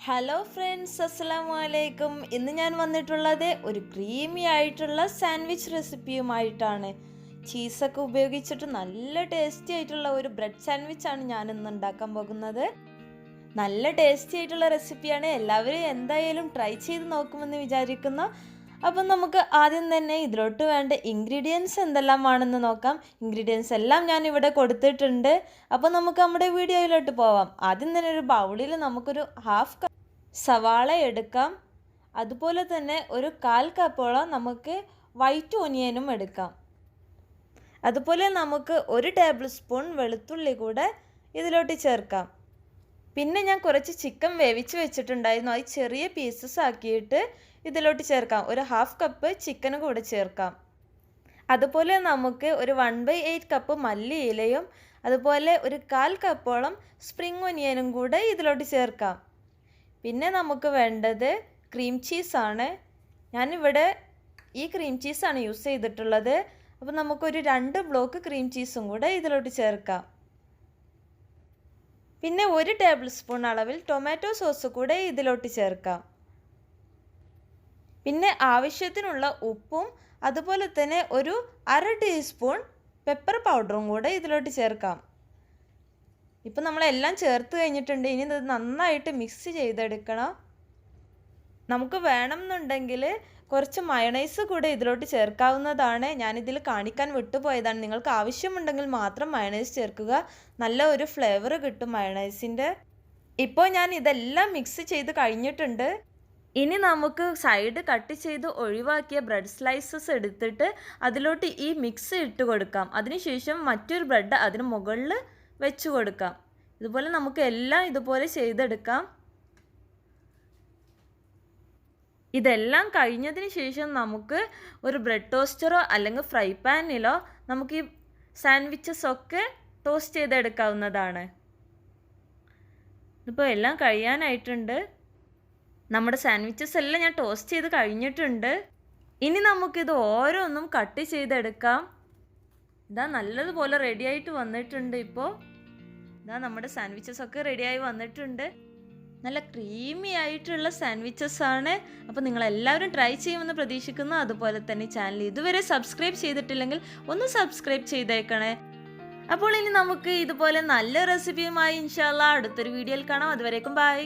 Hello friends, അസ്സലാമു അലൈക്കും. ഇന്ന് ഞാൻ വന്നിട്ടുള്ളത് ഒരു ക്രീമി ആയിട്ടുള്ള സാൻഡ്വിച്ച് റെസിപ്പിയുമായിട്ടാണ്. ചീസൊക്കെ ഉപയോഗിച്ചിട്ട് നല്ല ടേസ്റ്റി ആയിട്ടുള്ള ഒരു ബ്രെഡ് സാൻഡ്വിച്ചാണ് ഞാൻ ഇന്ന് ഉണ്ടാക്കാൻ പോകുന്നത്. നല്ല ടേസ്റ്റി ആയിട്ടുള്ള റെസിപ്പിയാണ്. എല്ലാവരും എന്തായാലും ട്രൈ ചെയ്ത് നോക്കുമെന്ന് വിചാരിക്കുന്നു. അപ്പം നമുക്ക് ആദ്യം തന്നെ ഇതിലോട്ട് വേണ്ട ഇൻഗ്രീഡിയൻസ് എന്തെല്ലാമാണെന്ന് നോക്കാം. ഇൻഗ്രീഡിയൻസ് എല്ലാം ഞാൻ ഇവിടെ കൊടുത്തിട്ടുണ്ട്. അപ്പോൾ നമുക്ക് നമ്മുടെ വീഡിയോയിലോട്ട് പോവാം. ആദ്യം തന്നെ ഒരു ബൗളിൽ നമുക്കൊരു ഹാഫ് സവാള എടുക്കാം. അതുപോലെ തന്നെ ഒരു 1/4 കപ്പോളം നമുക്ക് വൈറ്റ് ഓനിയനും എടുക്കാം. അതുപോലെ നമുക്ക് 1 ടേബിൾ സ്പൂൺ വെളുത്തുള്ളി കൂടെ ഇതിലോട്ട് ചേർക്കാം. പിന്നെ ഞാൻ കുറച്ച് ചിക്കൻ വേവിച്ച് വെച്ചിട്ടുണ്ടായിരുന്നു. അത് ചെറിയ പീസസ് ആക്കിയിട്ട് ഇതിലോട്ട് ചേർക്കാം. ഒരു 1/2 കപ്പ് ചിക്കൻ കൂടെ ചേർക്കാം. അതുപോലെ നമുക്ക് ഒരു 1/8 കപ്പ് മല്ലിയിലയും അതുപോലെ ഒരു 1/4 കപ്പോളം സ്പ്രിംഗ് ഒനിയനും കൂടെ ഇതിലോട്ട് ചേർക്കാം. പിന്നെ നമുക്ക് വേണ്ടത് ക്രീം ചീസാണ്. ഞാനിവിടെ ഈ ക്രീം ചീസാണ് യൂസ് ചെയ്തിട്ടുള്ളത്. അപ്പോൾ നമുക്കൊരു 2 ബ്ലോക്ക് ക്രീം ചീസും കൂടെ ഇതിലോട്ട് ചേർക്കാം. പിന്നെ 1 ടേബിൾ സ്പൂൺ അളവിൽ ടൊമാറ്റോ സോസ് കൂടെ ഇതിലോട്ട് ചേർക്കാം. പിന്നെ ആവശ്യത്തിനുള്ള ഉപ്പും അതുപോലെ തന്നെ ഒരു 1/2 ടീസ്പൂൺ പെപ്പർ പൗഡറും കൂടെ ഇതിലോട്ട് ചേർക്കാം. ഇപ്പം നമ്മളെല്ലാം ചേർത്ത് കഴിഞ്ഞിട്ടുണ്ട്. ഇനി ഇത് നന്നായിട്ട് മിക്സ് ചെയ്തെടുക്കണം. നമുക്ക് വേണമെന്നുണ്ടെങ്കിൽ കുറച്ച് മയണൈസ് കൂടെ ഇതിലോട്ട് ചേർക്കാവുന്നതാണ്. ഞാനിതിൽ കാണിക്കാൻ വിട്ടുപോയതാണ്. നിങ്ങൾക്ക് ആവശ്യമുണ്ടെങ്കിൽ മാത്രം മയണൈസ് ചേർക്കുക. നല്ല ഒരു ഫ്ലേവർ കിട്ടും മയണൈസിൻ്റെ. ഇപ്പോൾ ഞാൻ ഇതെല്ലാം മിക്സ് ചെയ്ത് കഴിഞ്ഞിട്ടുണ്ട്. ഇനി നമുക്ക് സൈഡ് കട്ട് ചെയ്ത് ഒഴിവാക്കിയ ബ്രെഡ് സ്ലൈസസ് എടുത്തിട്ട് അതിലോട്ട് ഈ മിക്സ് ഇട്ട് കൊടുക്കാം. അതിനുശേഷം മറ്റൊരു ബ്രെഡ് അതിന് മുകളിൽ വെച്ച് കൊടുക്കാം. ഇതുപോലെ നമുക്ക് എല്ലാം ഇതുപോലെ ചെയ്തെടുക്കാം. ഇതെല്ലാം കഴിഞ്ഞതിന് ശേഷം നമുക്ക് ഒരു ബ്രെഡ് ടോസ്റ്ററോ അല്ലെങ്കിൽ ഫ്രൈ പാനിലോ നമുക്ക് ഈ സാൻഡ്വിച്ചസ് ഒക്കെ ടോസ്റ്റ് ചെയ്തെടുക്കാവുന്നതാണ്. ഇപ്പോൾ എല്ലാം കഴിയാനായിട്ടുണ്ട്. നമ്മുടെ സാൻഡ്വിച്ചസ് എല്ലാം ഞാൻ ടോസ്റ്റ് ചെയ്ത് കഴിഞ്ഞിട്ടുണ്ട്. ഇനി നമുക്കിത് ഓരോന്നും കട്ട് ചെയ്തെടുക്കാം. ഇതാ നല്ലതുപോലെ റെഡിയായിട്ട് വന്നിട്ടുണ്ട്. ഇപ്പോൾ ഇതാ നമ്മുടെ സാൻഡ്വിച്ചസ് ഒക്കെ റെഡിയായി വന്നിട്ടുണ്ട്. നല്ല ക്രീമി ആയിട്ടുള്ള സാൻഡ്വിച്ചസ് ആണ്. അപ്പോൾ നിങ്ങളെല്ലാവരും ട്രൈ ചെയ്യുമെന്ന് പ്രതീക്ഷിക്കുന്നു. അതുപോലെ തന്നെ ചാനൽ ഇതുവരെ സബ്സ്ക്രൈബ് ചെയ്തിട്ടില്ലെങ്കിൽ ഒന്ന് സബ്സ്ക്രൈബ് ചെയ്തേക്കണേ. അപ്പോൾ ഇനി നമുക്ക് ഇതുപോലെ നല്ല റെസിപ്പിയുമായി ഇൻഷാ അല്ലാഹ് അടുത്തൊരു വീഡിയോയിൽ കാണാം. അതുവരേക്കും ബൈ.